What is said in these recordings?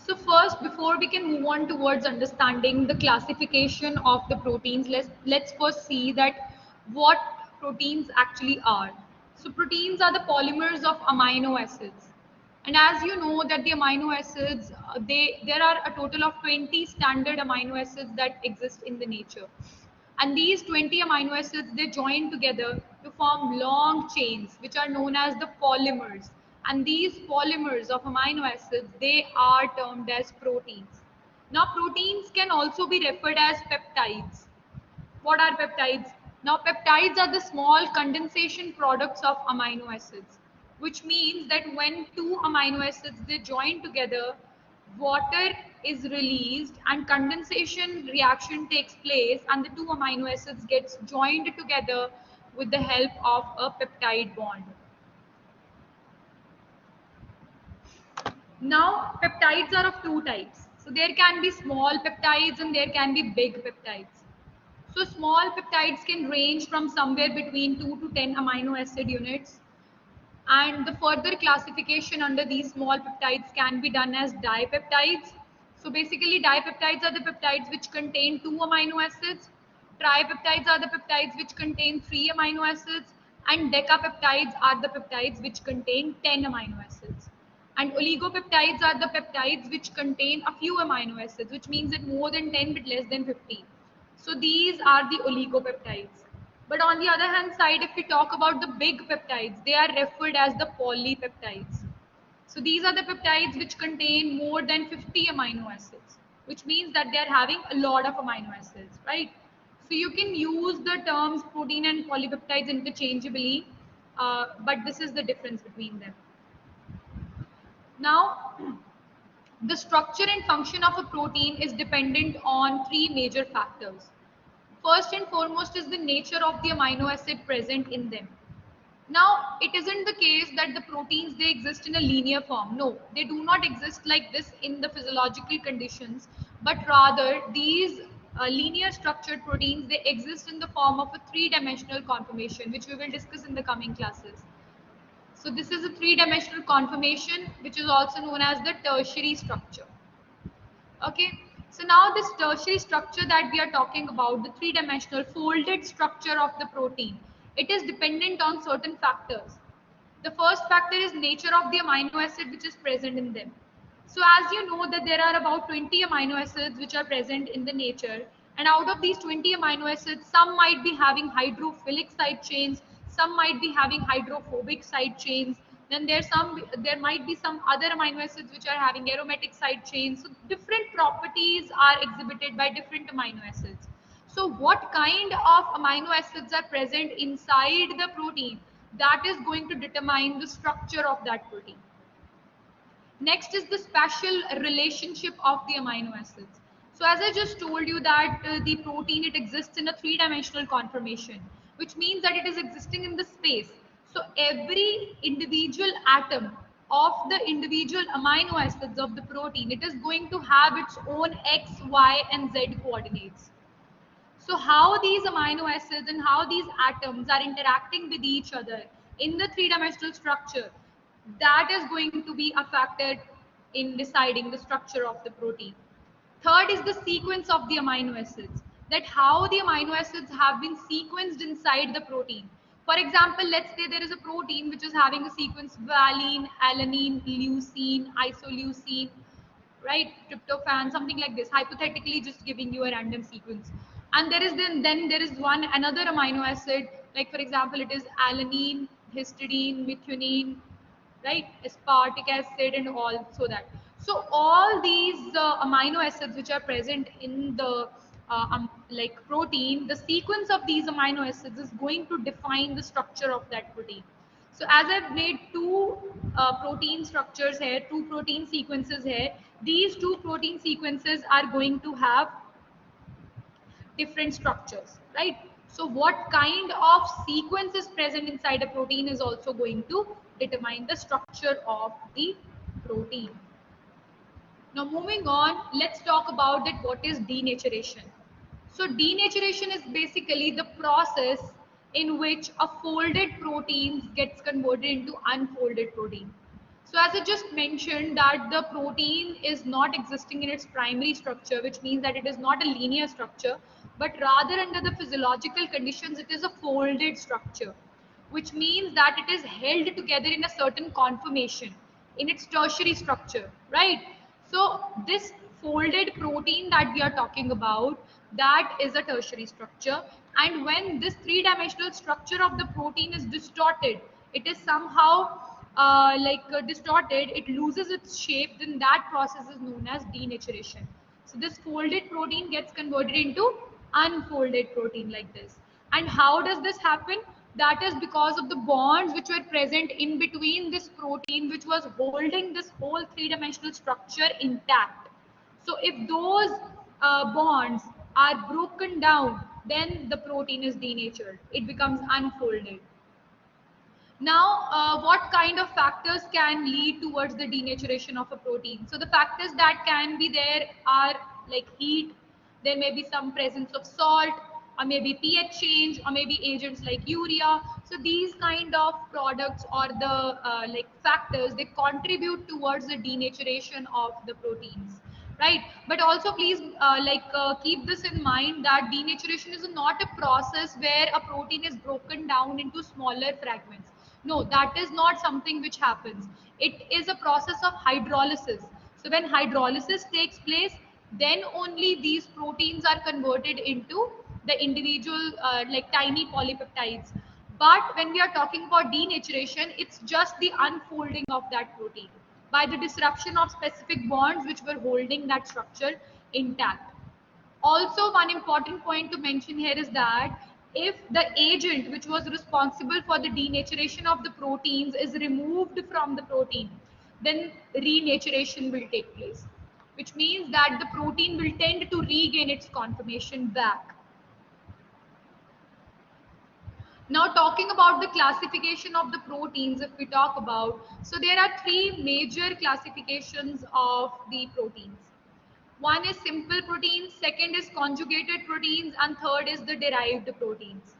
So first, before we can move on towards understanding the classification of the proteins, let's first see that what proteins actually are. So proteins are the polymers of amino acids. And as you know that the amino acids, there are a total of 20 standard amino acids that exist in the nature. And these 20 amino acids, they join together to form long chains, which are known as the polymers. And these polymers of amino acids, they are termed as proteins. Now, proteins can also be referred as peptides. What are peptides? Now, peptides are the small condensation products of amino acids, which means that when two amino acids they join together, water is released and condensation reaction takes place, and the two amino acids gets joined together with the help of a peptide bond. Now, peptides are of two types. So there can be small peptides and there can be big peptides. So small peptides can range from somewhere between 2 to 10 amino acid units. And the further classification under these small peptides can be done as dipeptides. So basically dipeptides are the peptides which contain 2 amino acids. Tripeptides are the peptides which contain 3 amino acids. And decapeptides are the peptides which contain 10 amino acids. And oligopeptides are the peptides which contain a few amino acids, which means that more than 10 but less than 50. So these are the oligopeptides. But on the other hand side, if we talk about the big peptides, they are referred as the polypeptides. So these are the peptides which contain more than 50 amino acids, which means that they are having a lot of amino acids, right? So you can use the terms protein and polypeptides interchangeably, but this is the difference between them. Now, the structure and function of a protein is dependent on three major factors. First and foremost is the nature of the amino acid present in them. Now, it isn't the case that the proteins they exist in a linear form. No, they do not exist like this in the physiological conditions, but rather these linear structured proteins they exist in the form of a three-dimensional conformation, which we will discuss in the coming classes. So this is a three-dimensional conformation, which is also known as the tertiary structure. Okay, so now this tertiary structure that we are talking about, the three-dimensional folded structure of the protein, it is dependent on certain factors. The first factor is nature of the amino acid which is present in them. So as you know that there are about 20 amino acids which are present in the nature, and out of these 20 amino acids, some might be having hydrophilic side chains, some might be having hydrophobic side chains, then there might be some other amino acids which are having aromatic side chains. So different properties are exhibited by different amino acids. So what kind of amino acids are present inside the protein, that is going to determine the structure of that protein. Next is the spatial relationship of the amino acids. So as I just told you that the protein, it exists in a three-dimensional conformation, which means that it is existing in the space. So every individual atom of the individual amino acids of the protein, it is going to have its own X, Y, and Z coordinates. So how these amino acids and how these atoms are interacting with each other in the three-dimensional structure, that is going to be a factor in deciding the structure of the protein. Third is the sequence of the amino acids, that how the amino acids have been sequenced inside the protein. For example, let's say there is a protein which is having a sequence valine, alanine, leucine, isoleucine, right, tryptophan, something like this, hypothetically just giving you a random sequence. And there is then there is one another amino acid, like for example it is alanine, histidine, methionine, right, aspartic acid and all. So that, so all these amino acids which are present in the like protein, the sequence of these amino acids is going to define the structure of that protein. So as I've made two protein structures here, two protein sequences here, these two protein sequences are going to have different structures, right? So what kind of sequence is present inside a protein is also going to determine the structure of the protein. Now moving on, let's talk about that what is denaturation. So denaturation is basically the process in which a folded protein gets converted into unfolded protein. So as I just mentioned that the protein is not existing in its primary structure, which means that it is not a linear structure, but rather under the physiological conditions, it is a folded structure, which means that it is held together in a certain conformation in its tertiary structure, right? So this folded protein that we are talking about, that is a tertiary structure. And when this three-dimensional structure of the protein is distorted, it is somehow distorted, it loses its shape, then that process is known as denaturation. So this folded protein gets converted into unfolded protein like this. And how does this happen? That is because of the bonds which were present in between this protein, which was holding this whole three-dimensional structure intact. So if those bonds are broken down, then the protein is denatured, it becomes unfolded. Now, what kind of factors can lead towards the denaturation of a protein? So the factors that can be there are like heat, there may be some presence of salt, or maybe pH change, or maybe agents like urea. So these kind of products or the factors, they contribute towards the denaturation of the proteins, right? But also please keep this in mind that denaturation is not a process where a protein is broken down into smaller fragments. No, that is not something which happens. It is a process of hydrolysis. So when hydrolysis takes place, then only these proteins are converted into the individual tiny polypeptides. But when we are talking about denaturation, it's just the unfolding of that protein by the disruption of specific bonds which were holding that structure intact. Also, one important point to mention here is that if the agent which was responsible for the denaturation of the proteins is removed from the protein, then renaturation will take place, which means that the protein will tend to regain its conformation back. Now, talking about the classification of the proteins, if we talk about, so there are three major classifications of the proteins. One is simple proteins, second is conjugated proteins, and third is the derived proteins.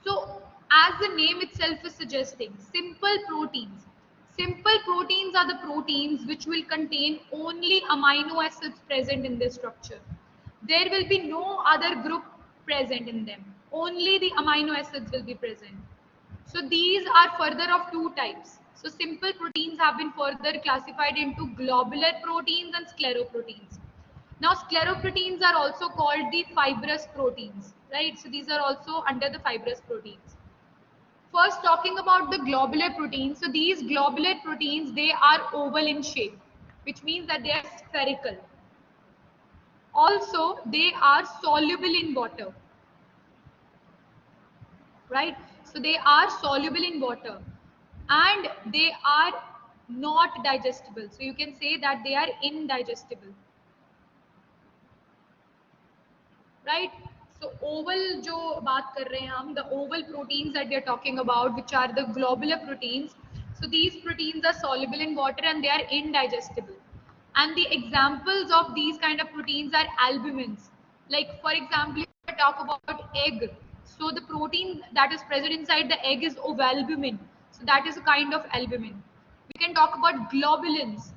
So, as the name itself is suggesting, simple proteins. Simple proteins are the proteins which will contain only amino acids present in their structure. There will be no other group present in them. Only the amino acids will be present. So these are further of two types. So simple proteins have been further classified into globular proteins and scleroproteins. Now scleroproteins are also called the fibrous proteins, right? So these are also under the fibrous proteins. First, talking about the globular proteins. So these globular proteins, they are oval in shape, which means that they are spherical. Also, they are soluble in water, right? So they are soluble in water and they are not digestible. So you can say that they are indigestible, right? So oval जो बात कर रहे हैं हम, the oval proteins that we are talking about, which are the globular proteins. So these proteins are soluble in water and they are indigestible. And the examples of these kind of proteins are albumins. Like for example, if I talk about egg, so the protein that is present inside the egg is ovalbumin. So that is a kind of albumin. We can talk about globulins,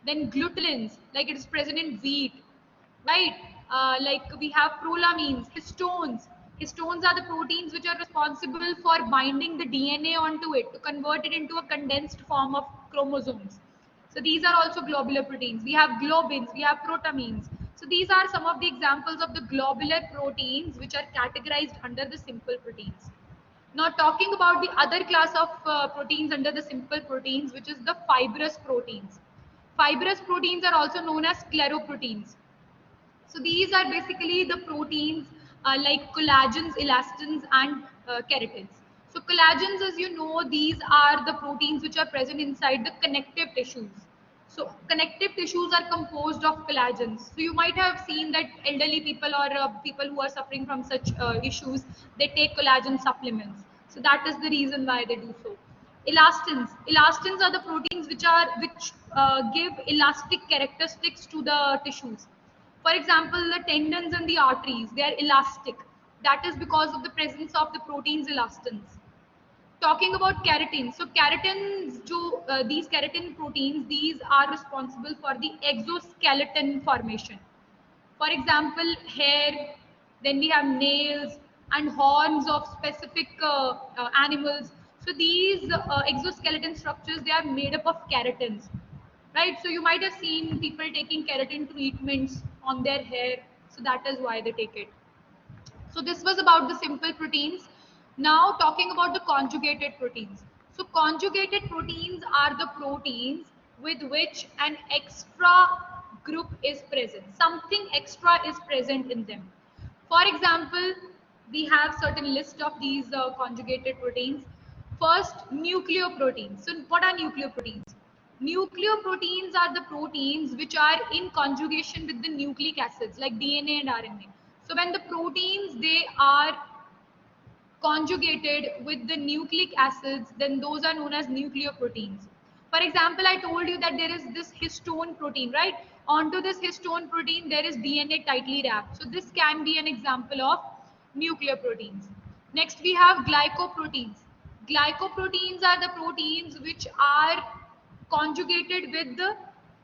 then gluteins, like it is present in wheat, right? Like we have prolamines, histones. Histones are the proteins which are responsible for binding the DNA onto it to convert it into a condensed form of chromosomes. So these are also globular proteins. We have globins, we have protamines. So these are some of the examples of the globular proteins which are categorized under the simple proteins. Now talking about the other class of proteins under the simple proteins, which is the fibrous proteins. Fibrous proteins are also known as scleroproteins. So these are basically the proteins like collagens, elastins, and keratins. So collagens, as you know, these are the proteins which are present inside the connective tissues. So connective tissues are composed of collagens. So you might have seen that elderly people or people who are suffering from such issues, they take collagen supplements. So that is the reason why they do so. Elastins. Elastins are the proteins which give elastic characteristics to the tissues. For example, the tendons and the arteries, they are elastic. That is because of the presence of the proteins elastins. Talking about keratin, so keratins, these keratin proteins, these are responsible for the exoskeleton formation. For example, hair, then we have nails and horns of specific animals. So these exoskeleton structures, they are made up of keratins, right? So you might have seen people taking keratin treatments on their hair. So that is why they take it. So this was about the simple proteins. Now talking about the conjugated proteins. So conjugated proteins are the proteins with which an extra group is present. Something extra is present in them. For example, we have certain list of these conjugated proteins. First, nucleoproteins. So what are nucleoproteins? Nucleoproteins are the proteins which are in conjugation with the nucleic acids like DNA and RNA. So when the proteins, they are conjugated with the nucleic acids, then those are known as nucleoproteins. For example, I told you that there is this histone protein, right? Onto this histone protein, there is DNA tightly wrapped. So this can be an example of nucleoproteins. Next, we have glycoproteins. Glycoproteins are the proteins which are conjugated with the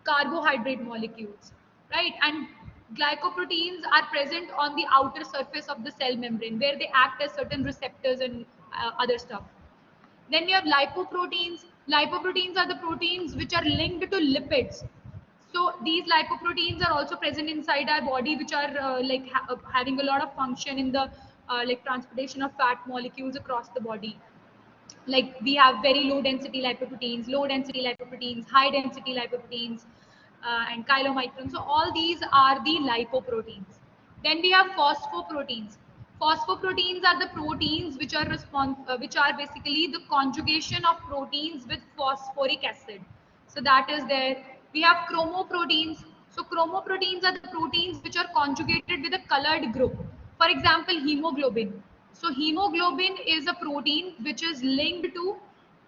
carbohydrate molecules, right? And glycoproteins are present on the outer surface of the cell membrane where they act as certain receptors and other stuff. Then we have lipoproteins. Lipoproteins are the proteins which are linked to lipids. So these lipoproteins are also present inside our body, which are having a lot of function in the like transportation of fat molecules across the body. Like we have very low density lipoproteins, high density lipoproteins, and chylomicrons. So all these are the lipoproteins. Then we have phosphoproteins. Phosphoproteins are the proteins which are basically the conjugation of proteins with phosphoric acid. So that is there. We have chromoproteins. So chromoproteins are the proteins which are conjugated with a colored group. For example, hemoglobin. So hemoglobin is a protein which is linked to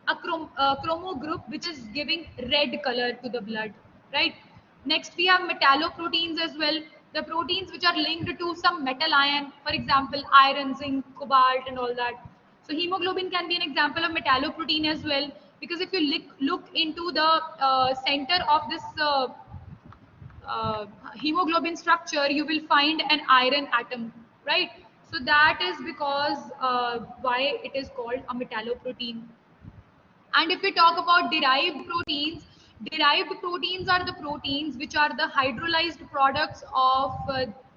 a chromo group which is giving red color to the blood, right? Next, we have metalloproteins as well. The proteins which are linked to some metal ion, for example, iron, zinc, cobalt, and all that. So hemoglobin can be an example of metalloprotein as well, because if you look into the center of this hemoglobin structure, you will find an iron atom, right? So that is because why it is called a metalloprotein. And if we talk about derived proteins are the proteins which are the hydrolyzed products of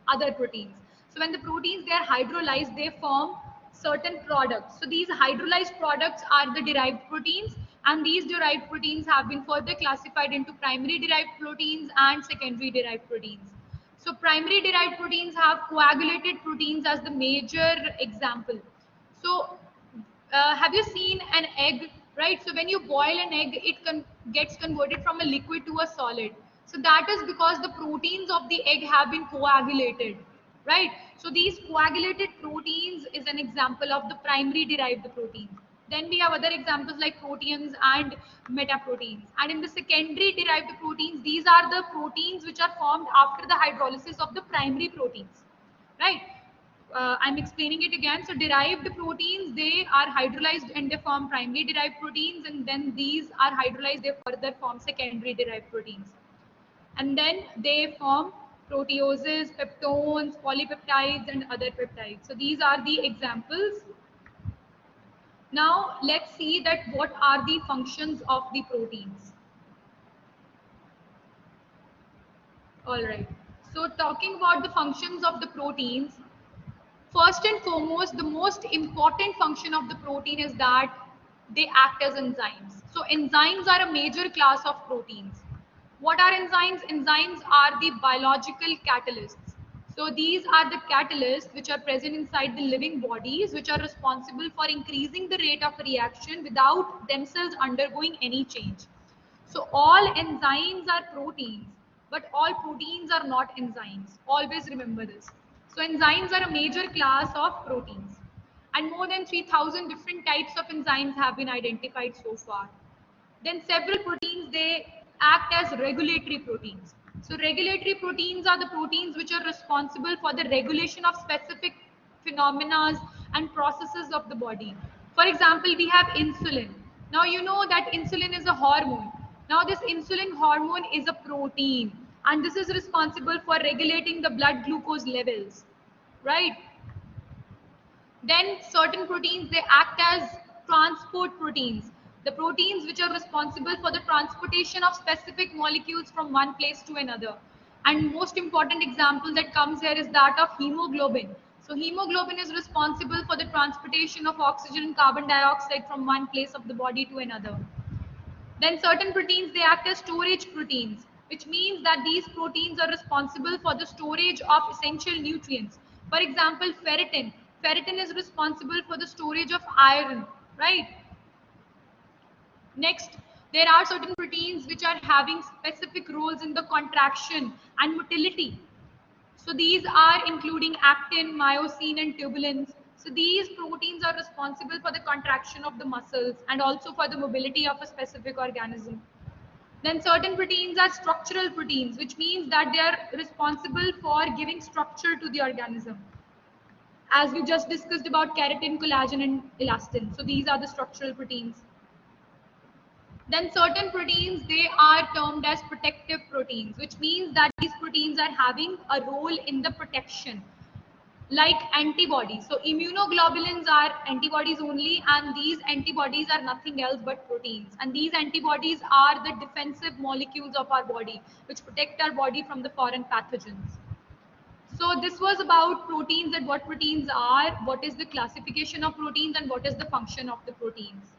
other proteins. So when the proteins, they are hydrolyzed, they form certain products. So these hydrolyzed products are the derived proteins, and these derived proteins have been further classified into primary derived proteins and secondary derived proteins. So primary derived proteins have coagulated proteins as the major example. So have you seen an egg, right? So when you boil an egg, it gets converted from a liquid to a solid. So that is because the proteins of the egg have been coagulated, right? So these coagulated proteins is an example of the primary derived protein. Then we have other examples like proteins and metaproteins. And in the secondary derived proteins, these are the proteins which are formed after the hydrolysis of the primary proteins, right? I'm explaining it again. So derived proteins, they are hydrolyzed and they form primary derived proteins, and then these are hydrolyzed, they further form secondary derived proteins. And then they form proteoses, peptones, polypeptides, and other peptides. So these are the examples. Now let's see that what are the functions of the proteins. All right. So talking about the functions of the proteins, first and foremost, the most important function of the protein is that they act as enzymes. So enzymes are a major class of proteins. What are enzymes? Enzymes are the biological catalysts. So these are the catalysts which are present inside the living bodies, which are responsible for increasing the rate of reaction without themselves undergoing any change. So all enzymes are proteins, but all proteins are not enzymes. Always remember this. So enzymes are a major class of proteins. And more than 3,000 different types of enzymes have been identified so far. Then several proteins, they act as regulatory proteins. So regulatory proteins are the proteins which are responsible for the regulation of specific phenomena and processes of the body. For example, we have insulin. Now you know that insulin is a hormone. Now this insulin hormone is a protein, and this is responsible for regulating the blood glucose levels, right? Then certain proteins, they act as transport proteins. The proteins which are responsible for the transportation of specific molecules from one place to another. And most important example that comes here is that of hemoglobin. So hemoglobin is responsible for the transportation of oxygen and carbon dioxide from one place of the body to another. Then certain proteins, they act as storage proteins, which means that these proteins are responsible for the storage of essential nutrients. For example, ferritin. Ferritin is responsible for the storage of iron, right? Next, there are certain proteins which are having specific roles in the contraction and motility. So these are including actin, myosin, and tubulins. So these proteins are responsible for the contraction of the muscles and also for the mobility of a specific organism. Then certain proteins are structural proteins, which means that they are responsible for giving structure to the organism. As we just discussed about keratin, collagen, and elastin. So these are the structural proteins. Then certain proteins, they are termed as protective proteins, which means that these proteins are having a role in the protection, like antibodies. So immunoglobulins are antibodies only, and these antibodies are nothing else but proteins. And these antibodies are the defensive molecules of our body, which protect our body from the foreign pathogens. So this was about proteins and what proteins are, what is the classification of proteins, and what is the function of the proteins.